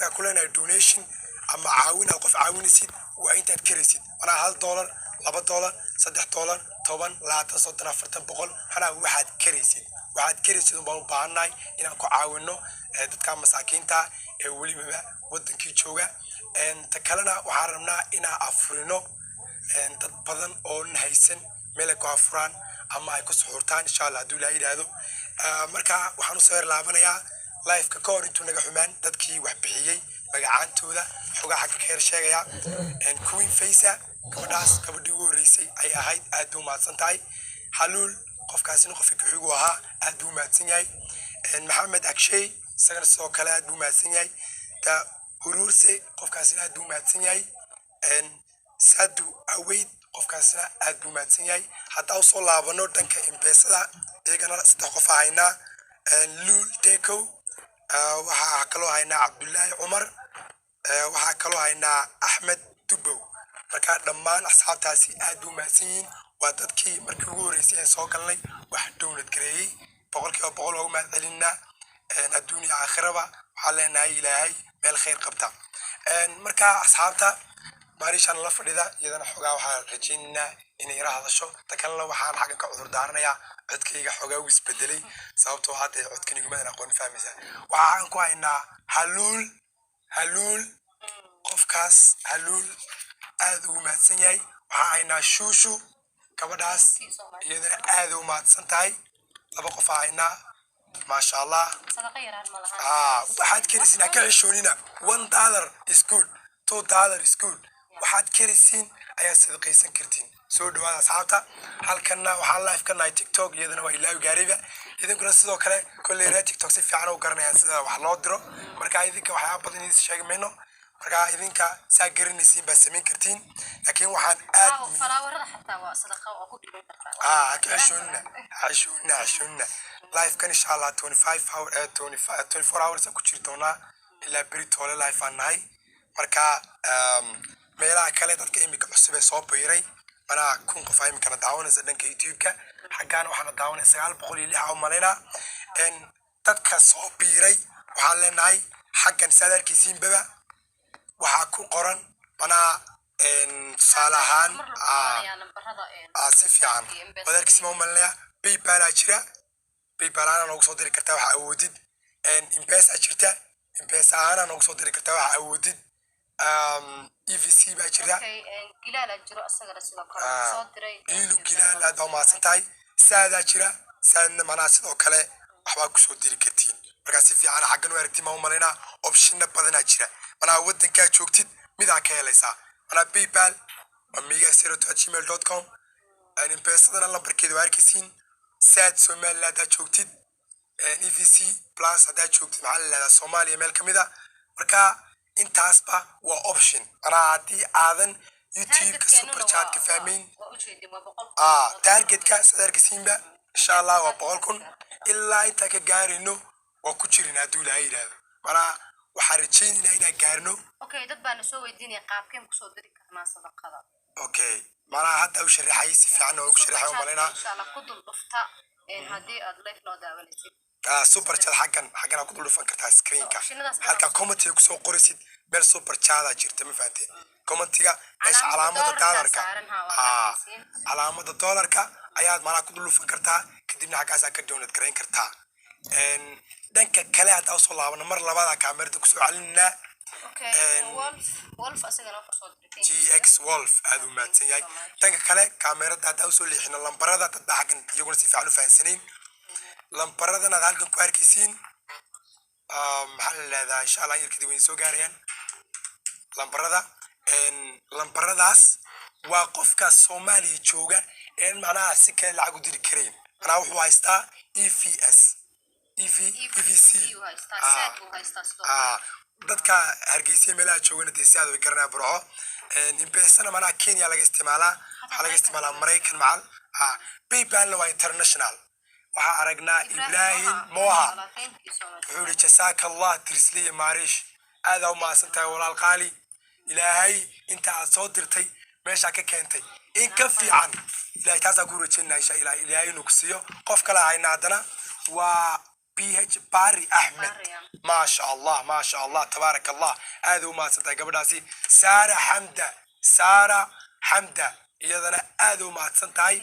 markaa kuleenahay donation ama caawin qof caawinaysid waa intaad karaysid manaa $1 $2 $3 10 20 30 40 100 manaa waxaad karaysid baan u baahannahay inaan ku caawino dadka masaakiinta ee weliba wadankii jooga ta kalena waxaan rabnaa inaan afurino dad badan oo haysan meel ay ku afuraan ama ay ku suxurtaan insha Allah hadduu ilaahay yiraahdo markaa waxaan u soo laabanayaa live-ka ka hor intuu naga xumaan dadkii wax bixiyey magacaantooda xogaa xagga ka yar sheegaya Queen Faisa gabadhii ugu horeysay ay ahayd aad u mahadsan tahay Haluul qofkaasina qofkii ku xigu ahaa aad u mahadsan yahay Maxamed Akshay isagana sidoo kale aad u mahadsan yahay ta Ururse qofkaasina aad u mahadsan yahay Sadu Aweyd qofkaasina aad u mahadsan yahay hadda u soo laabano dhanka M-Pesada iyagana saddex qof haynaa Lul Deco waxaa kaloo haynaa Cabdullaahi Cumar waxaa kaloo haynaa Axmed Dubow markaa dhammaan asxaabtaasi aad u mahadsan yihiin waa dadkii markii ugu horeysay aan soo galnay wax download gareeyay 100% ugu mahad celinaa adduun iyo aakhiraba waxaa leenahay ilaahay meel khayr qabta markaa asxaabta maarishan la fadhida iyadana xogaa waxaan rajaynaynaa inay yara hadasho ta kalena waxaan xaggan ka cudur daaranayaa codkayga xogaa u isbedelay sababtoo hadda codkan iguma aqoon fahmaysa waxaan ku haynaa Haluul qofkaas Haluul aad u mahadsan yahay waxaan haynaa Shushu gabadhaas iyadana aad u mahadsan tahay laba qof haynaa maasha Allah waxaad karisiin ka xishoonina $1 is good $2 is good waxaad karisiin ayaa sadaqaysan kartiin soo dhawaada asxaabta halkana waxaan live ka nahay TikTok iyadana waa ilaahay gaariba idinkuna sidoo kale kulleeyay TikTok si fiican u garanayaan sida wax loo diro marka idinka waxyaabo badan idin sheegmayno marka idinka saa garanaysiin baa sameyn kartiin laakiin waxaan aad falaawarada xataa waa sadaqa oo ku dhigan kartaa xishoonna live kan insha Allah 24 hours ku jiri doonaa ilaa beri toole live aan nahay marka meelaha kale dadka imika cusub ee soo biiray manaa kun qof imika daawanaysa dhanka YouTube-ka xaggaan waxaan daawanaysaa 906 oo maleyna dadka soo biiray waxaan leenahay xaggan sadarkiisiin baba waxaa ku qoran manaa salahan si fiican wadarkiisi ma malaya PayPal jira PayPal ana noogu soo diri kartaa waxa awoodid M-Pesa jirta M-Pesa ana noogu soo diri kartaa waxa awoodid EVC baa jira Gilaal jiro asagana sidoo kale soo diray ilu Gilaal aad ma santahay saada jira saadna manaa sidoo kale waxba ku soo diri kartiin marka si fiican xaggan waaragti ma maleyna option badan jira manaa wadanka joogtid midaa ka helaysaa manaa PayPal amiga0@gmail.com M-Pesadana lambarkeeda waa arkaysiin saad Soomaaliland aad joogtid EVC plus hadaad joogtid maxaa la yidhahdaa Soomaaliya meel ka mid ah marka intaasba waa option manaa haddii aadan YouTube-ka super chat ka fahmayn targetka sadarkiisiinba insha Allah waa 100,000 ilaa inta ka gaarino waa ku jirin hadduu ilaahay yiraahdo manaa waxaan rajaynaynaa inaan gaarno dad baan soo weydiinaya qaabkeen ku soo diri karnaa sadaqada manaa hadda u sharaxay si fiican oo u sharaxay maleyna insha Allah ku dul dhufta haddii aad live noo daawanaysid super chat xaggan ku dul dhufan kartaa screen-ka halka comment-iga ku soo qorisid meel super chat jirta ma fahanteen comment-iga meesha calaamada dollarka ayaad manaa ku dul dhufan kartaa kadibna xaggaas ka download gareyn kartaa dhanka kale hadda soo laabana mar labada kaamirada ku soo celinaa Wolf asagana wuxuu soo diray GX Wolf aad u mahadsan yahay dhanka kale kaamirada hadda soo leexina lambarada dadba xaggan iyaguna si fiican u fahansaneen lambaradana aad halkan ku arkaysiin maxaa la leedahay insha Allah yarkii way soo gaarayaan lambaradaas waa qofka Soomaaliya jooga ee macnaha si kale lacag u diri kareen manaa wuxuu haystaa EVC dadka Hargeysa meelaha joogana deesaad way garanaa burco M-Pesana manaa Kenya laga isticmaalaa waxa laga isticmaalaa Mareykan macal PayPal waa international waxaa aragnaa Ibrahim Moha wuxuu yiri jazakallah Trisliya Marish aad u mahadsan tahay walaal qaali ilaahay inta aad soo dirtay meesha ka keentay in ka fiican ilaahay taas ku rajaynaa insha Allah ilaahay inuu ku siiyo qof kale hayna hadana waa PH Bari Ahmed ما شاء الله ما شاء الله تبارك الله هذا ما صدق قبل داسي سارة حمدة iyadana aad u mahadsan tahay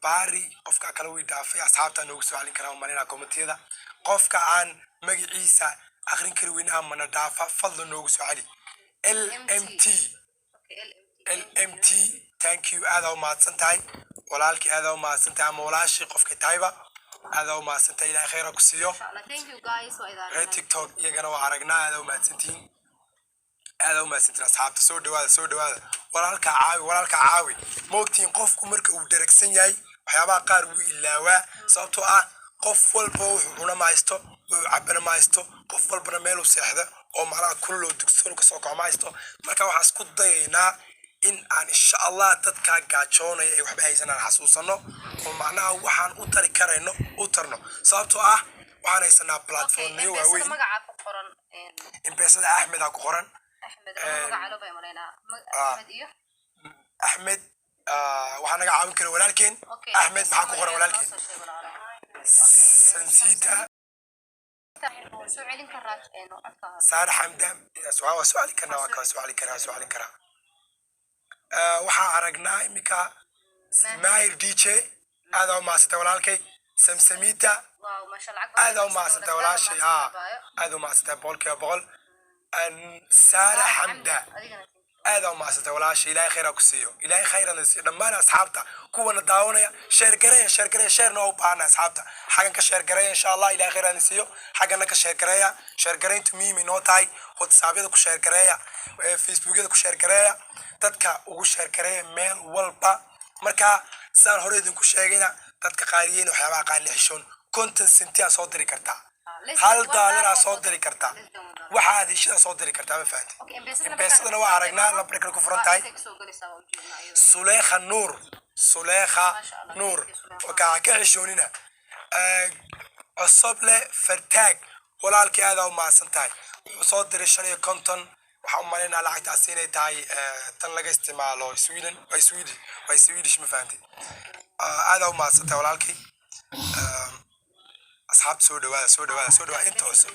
baari qofka kale way dhaafay asxaabta noogu soo celin karaa marina komentiyada qofka aan magaciisa akhrin kari weyn ama dhaafa fadlan noogu soo celi LMT thank you aad u mahadsan tahay walaalkii aad u mahadsan tahay ama walaashii qofka tahayba aad u mahadsan tahay ilaahay khayr ku siiyo thank you guys TikTok iyagana waa aragnaa aad u mahadsantiin aad u mahadsantiin asxaabta soo dhawaada walaalka caawi moogtiin qofku marka uu daragsan yahay waxyaabaha qaar wuu ilaawaa sababtoo ah qof walba wuxuu cuna maysto wuxuu cabana maysto qof walbana meel uu seexda oo macnaha kullo dugsoon ka soo kaco maysto marka waxaan isku dayaynaa in aan insha Allah dadka gaajoonaya ay waxba haysanaan xasuusano oo macnaha waxaan u tari karayno u tarno sababtoo ah waxaan haysanaa platform iyo waaweyn magaca ku qoran impesada Ahmed ku qoran أحمد وحنا قاعدين كنا ولكن أحمد معك قرن ولكن سنسيتا صار حمدان سؤال كنا وحا عرقنا إمكا ماير ديتشي هذا ما ستولالكي سمسميتا هذا ما ستولاشي هذا ما ستبولكي بقول سارة حمدة هذا ما ستولاشي إلهي خير أكسيو إلهي خير نسي لما أنا أصحابتا كونا داونا شير قرية شير نو بانا أصحابتا حاجة كشير قرية إن شاء الله إلهي خير نسيو حاجة نكشير قرية تميمي نوتاي خد سابيدا كشير قرية فيسبوك كشير قرية تدكا وكشير قرية ميل والبا مركا سان هوريدين كشيرينا تدكا قاريين وحيابا قاري حشون كونتن سنتيا صدري كرتا هل دالنا صدري كرتا waxaad ishada soo diri kartaa ma fahanti imbeesadana waa aragnaa lambarka ku furan tahay Suleekha Nuur wakaa ka xishoonina Osoble Fartaag walaalkii aad u maasan tahay wuxuu soo diray 550 waxa u maleynaa lacagtaas inay tahay tan laga isticmaalo Swedish ma fahanti aad u maasan tahay walaalkii أصحاب سودة أنت وصل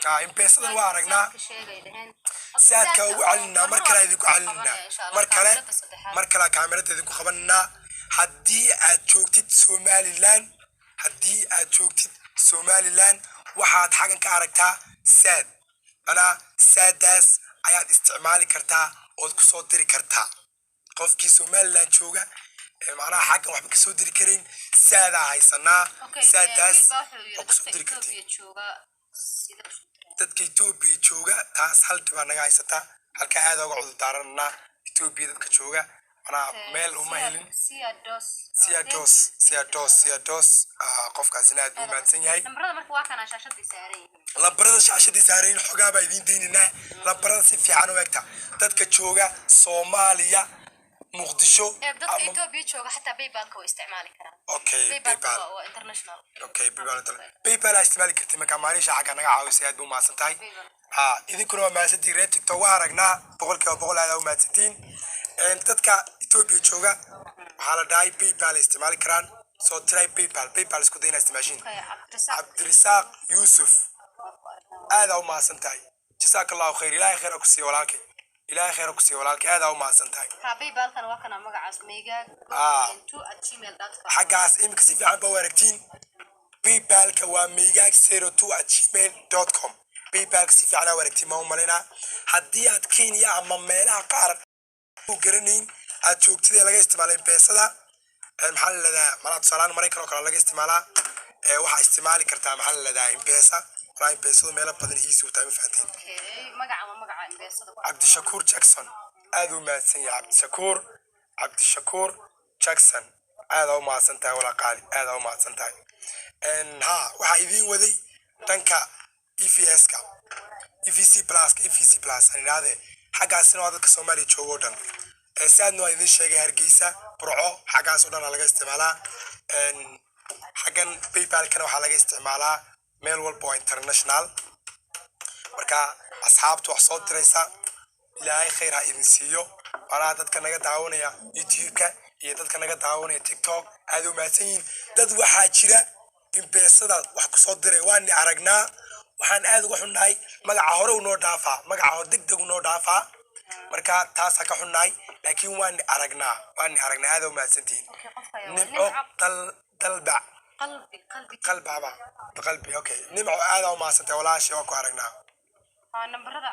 إمبيسادن وارجنا ساعات كوا علنا مركلا يديكوا علنا مركلا كاميرا يديكوا خبرنا هدي أتشوكت سومالي لان واحد حاجة كاركتها ساد أنا سادس عياد استعمالي كرتها أو كصوتري كرتها قف كي سومالي لان شوكا معناها حاجة واحد كسو ديري كرين سادة هايسانا ساداس وكسو ديري كرتين dadka Ethiopia jooga taas hal dibaa naga haysata halka aad uga cudud daarana Ethiopia dadka jooga ana meel uma helin siyados qofkaasina aad u maadsan yahay lambarada marka waa kana shaashadii saaran lambarada shaashadii saaran xogaa baa idin deynina lambarada si fiican u eegta dadka jooga Soomaaliya مقدشو dadka Ethiopia jooga xataa PayPal ka isticmaali karaan PayPal waa international PayPal isticmaali kartay marka maareysha xaga naga caawisay aad buu maasan tahay idinkuna waa maasantii reer TikTok waa aragnaa boqolkiiba aad u maasantiin dadka Ethiopia jooga waxa la dhahay PayPal isticmaali karaan soo try PayPal isku dayna isticmaashin Abdirasaaq Yusuf aad u maasan tahay jazakallahu khayr ilaahay khayr ku siiyo walaalkay إلهي خيرك سي ولالك هذا هو ما سنتاي حبيب بالكن وكنا مقعس ميجا 2@gmail.com حقاس إمك سيف عم بوركتين PayPal وميجا 02@gmail.com PayPal سيف على وركتين ما هم لنا هديات كينيا أما ميلا قار وقرنين أتشوك تدي لقى استعمالين بيسدا المحل هذا مرات صلان مريكا وكلا لقى استعمالها وح استعمالي كرتا محل هذا إمبيسا ولا إمبيسا ميلا بدن إيسي وتعمل فهمتين عبد الشكور جاكسون هذا ما سنيا عبد الشكور جاكسون هذا ما سنتاي ولا قالي هذا ما سنتاي إن ها وحيدين وذي تنكا EFS كا EFC plus يعني هذا حاجة سنة هذا كسومالي جودن ساد نوع إذا شيء هرجيسة برعو حاجة سودان على استعمالها إن حاجة PayPal كانوا على استعمالها ميل والبو انترناشنال marka asxaabtu wax soo diraysa ilaahay khayr ha idin siiyo walaal dadka naga daawanaya YouTube-ka iyo dadka naga daawanaya TikTok aad u mahadsanyiin dad waxa jira imbeesada wax ku soo diray waan aragnaa waxaan aad uga xunnahay magaca hore u noo dhaafaa magaca hore degdeg u noo dhaafaa marka taas ka xunnahay laakiin waan aragnaa aad u mahadsantiin nimco dalba qalbi okay nimco aad u mahadsantahay walaashii oo ku aragnaa numberada